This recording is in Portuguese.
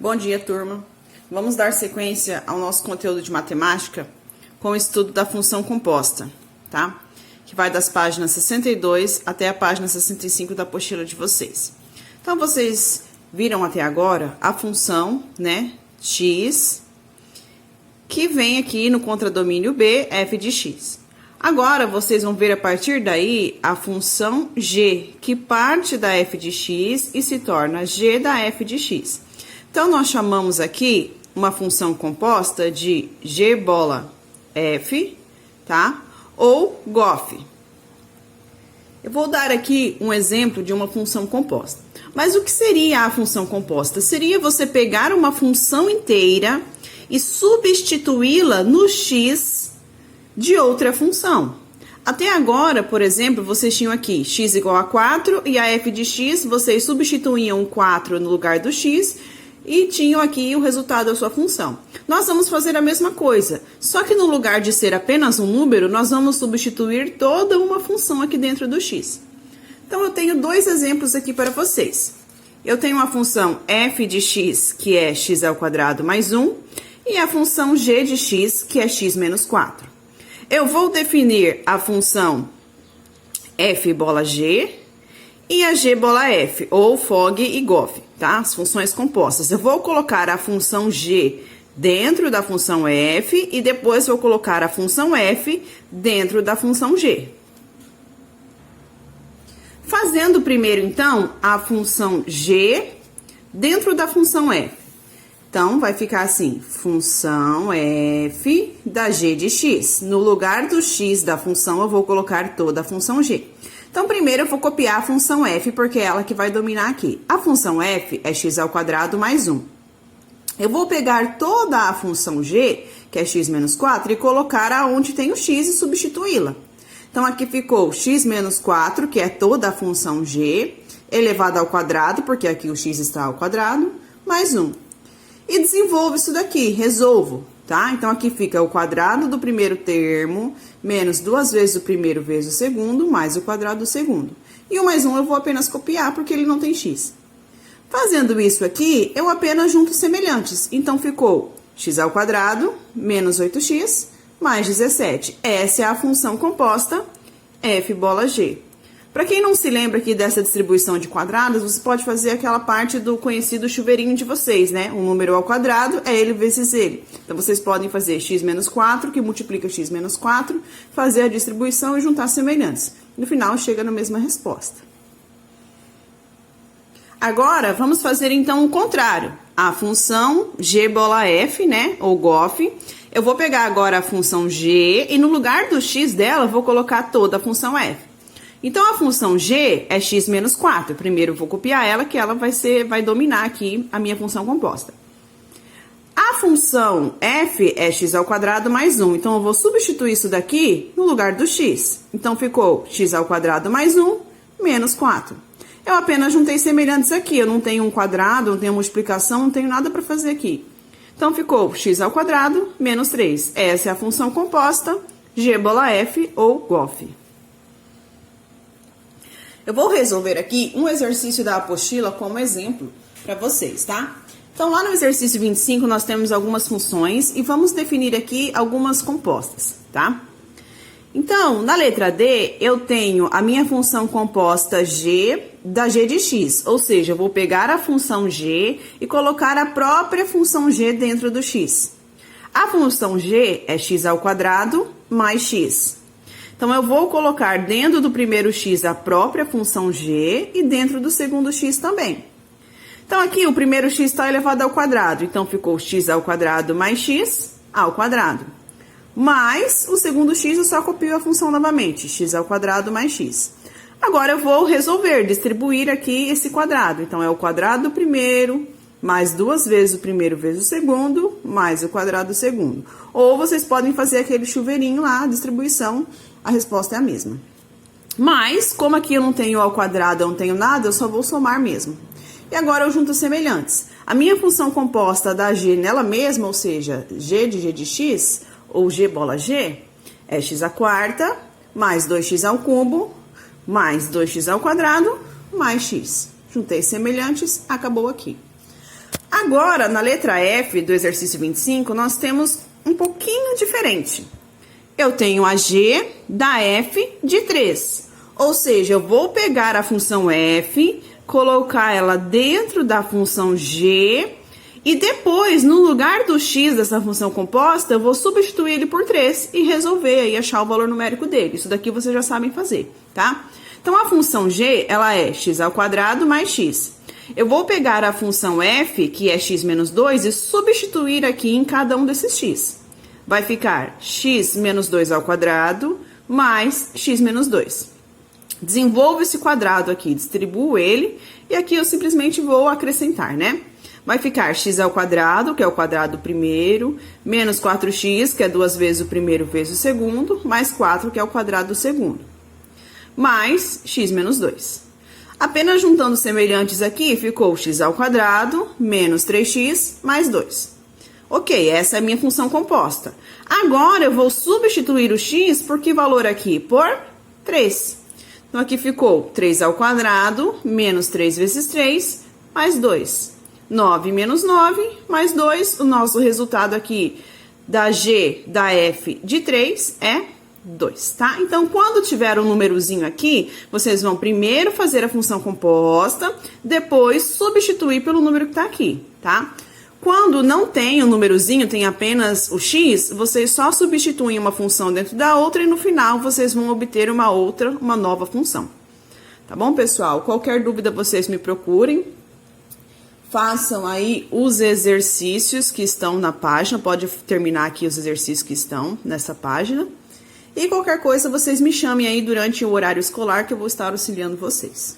Bom dia, turma. Vamos dar sequência ao nosso conteúdo de matemática com o estudo da função composta, tá? Que vai das páginas 62 até a página 65 da apostila de vocês. Então, vocês viram até agora a função, né, x, que vem aqui no contradomínio B, f de x. Agora, vocês vão ver a partir daí a função g, que parte da f de x e se torna g da f de x. Então, nós chamamos aqui uma função composta de g bola f, tá? Ou GOF. Eu vou dar aqui um exemplo de uma função composta. Mas o que seria a função composta? Seria você pegar uma função inteira e substituí-la no x de outra função. Até agora, por exemplo, vocês tinham aqui x igual a 4 e a f de x, vocês substituíam o 4 no lugar do x e tinham aqui o resultado da sua função. Nós vamos fazer a mesma coisa, só que no lugar de ser apenas um número, nós vamos substituir toda uma função aqui dentro do x. Então, eu tenho dois exemplos aqui para vocês. Eu tenho a função f de x, que é x ao quadrado mais 1, e a função g de x, que é x menos 4. Eu vou definir a função f bola g e a g bola f, ou FOG e GOF, tá? As funções compostas. Eu vou colocar a função g dentro da função f e depois vou colocar a função f dentro da função g. Fazendo primeiro, então, a função g dentro da função f. Então, vai ficar assim, função f da g de x. No lugar do x da função, eu vou colocar toda a função g. Então, primeiro eu vou copiar a função f, porque é ela que vai dominar aqui. A função f é x ao quadrado mais 1. Eu vou pegar toda a função g, que é x menos 4, e colocar aonde tem o x e substituí-la. Então, aqui ficou x menos 4, que é toda a função g, elevado ao quadrado, porque aqui o x está ao quadrado, mais 1. E desenvolvo isso daqui, resolvo, tá? Então, aqui fica o quadrado do primeiro termo, menos 2 vezes o primeiro vezes o segundo, mais o quadrado do segundo. E o mais 1 eu vou apenas copiar, porque ele não tem x. Fazendo isso aqui, eu apenas junto semelhantes. Então, ficou x ao quadrado, menos 8x, mais 17. Essa é a função composta f bola g. Para quem não se lembra aqui dessa distribuição de quadrados, você pode fazer aquela parte do conhecido chuveirinho de vocês, né? Um número ao quadrado é ele vezes ele. Então, vocês podem fazer x menos 4, que multiplica x menos 4, fazer a distribuição e juntar semelhantes. No final, chega na mesma resposta. Agora, vamos fazer, então, o contrário. A função g bola f, né? Ou GOF. Eu vou pegar agora a função g e no lugar do x dela, eu vou colocar toda a função f. Então, a função g é x menos 4. Primeiro, eu vou copiar ela, que ela vai dominar aqui a minha função composta. A função f é x ao quadrado mais 1. Então, eu vou substituir isso daqui no lugar do x. Então, ficou x ao quadrado mais 1 menos 4. Eu apenas juntei semelhantes aqui. Eu não tenho um quadrado, não tenho multiplicação, não tenho nada para fazer aqui. Então, ficou x ao quadrado menos 3. Essa é a função composta g bola f ou GOF. Eu vou resolver aqui um exercício da apostila como exemplo para vocês, tá? Então, lá no exercício 25, nós temos algumas funções e vamos definir aqui algumas compostas, tá? Então, na letra D, eu tenho a minha função composta g da g de x, ou seja, eu vou pegar a função g e colocar a própria função g dentro do x. A função g é x ao quadrado mais x. Então, eu vou colocar dentro do primeiro x a própria função g e dentro do segundo x também. Então, aqui o primeiro x está elevado ao quadrado. Então, ficou x ao quadrado mais x ao quadrado. Mais o segundo x, eu só copio a função novamente. X ao quadrado mais x. Agora, eu vou resolver, distribuir aqui esse quadrado. Então, é o quadrado do primeiro, mais 2 vezes o primeiro vezes o segundo, mais o quadrado do segundo. Ou vocês podem fazer aquele chuveirinho lá, a distribuição, a resposta é a mesma. Mas, como aqui eu não tenho ao quadrado, eu não tenho nada, eu só vou somar mesmo. E agora eu junto semelhantes. A minha função composta da g nela mesma, ou seja, g de x, ou g bola g, é x à quarta, mais 2x ao cubo, mais 2x ao quadrado, mais x. Juntei semelhantes, acabou aqui. Agora, na letra F do exercício 25, nós temos um pouquinho diferente. Eu tenho a g da f de 3. Ou seja, eu vou pegar a função f, colocar ela dentro da função g, e depois, no lugar do x dessa função composta, eu vou substituir ele por 3 e resolver aí, achar o valor numérico dele. Isso daqui vocês já sabem fazer, tá? Então, a função g, ela é x ao quadrado mais x. Eu vou pegar a função f, que é x menos 2, e substituir aqui em cada um desses x. Vai ficar x menos 2 ao quadrado mais x menos 2. Desenvolvo esse quadrado aqui, distribuo ele, e aqui eu simplesmente vou acrescentar, né? Vai ficar x ao quadrado, que é o quadrado do primeiro, menos 4x, que é 2 vezes o primeiro vezes o segundo, mais 4, que é o quadrado do segundo. Mais x menos 2. Apenas juntando semelhantes aqui, ficou x ao quadrado, menos 3x, mais 2. Ok, essa é a minha função composta. Agora, eu vou substituir o x por que valor aqui? Por 3. Então, aqui ficou 3 ao quadrado, menos 3 vezes 3, mais 2. 9 menos 9, mais 2. O nosso resultado aqui da g da f de 3 é 2, tá? Então, quando tiver um númerozinho aqui, vocês vão primeiro fazer a função composta, depois substituir pelo número que tá aqui, tá? Quando não tem o númerozinho, tem apenas o x, vocês só substituem uma função dentro da outra e no final vocês vão obter uma nova função. Tá bom, pessoal? Qualquer dúvida vocês me procurem. Façam aí os exercícios que estão na página, pode terminar aqui os exercícios que estão nessa página. E qualquer coisa vocês me chamem aí durante o horário escolar que eu vou estar auxiliando vocês.